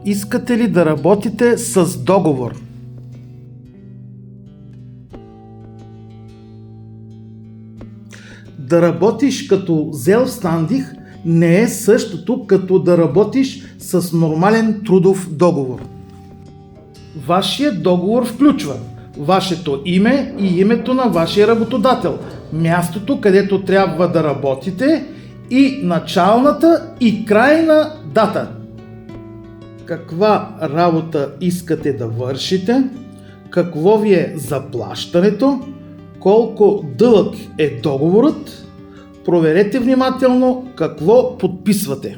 Искате ли да работите с договор? Да работиш като зелфстандих не е същото като да работиш с нормален трудов договор. Вашият договор включва вашето име и името на вашия работодател, мястото, където трябва да работите и началната и крайна дата. Каква работа искате да вършите, какво ви е заплащането, колко дълъг е договорът, проверете внимателно какво подписвате.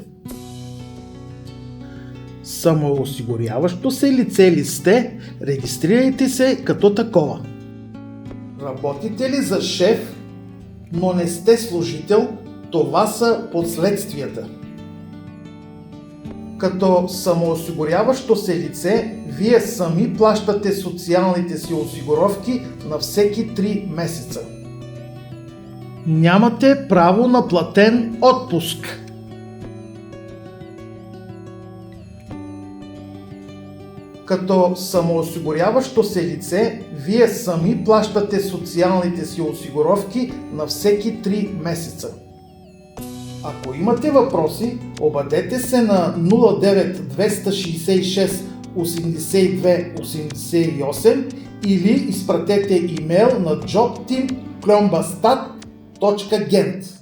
Самоосигуряващо се лице ли сте, регистрирайте се като такова. Работите ли за шеф, но не сте служител, това са последствията. Като самоосигуряващо се лице, вие сами плащате социалните си осигуровки на всеки 3 месеца. Нямате право на платен отпуск. Като самоосигуряващо се лице, вие сами плащате социалните си осигуровки на всеки 3 месеца. Ако имате въпроси, обадете се на 09 266 82 88 или изпратете имейл на jobteam@klonbastat.gent.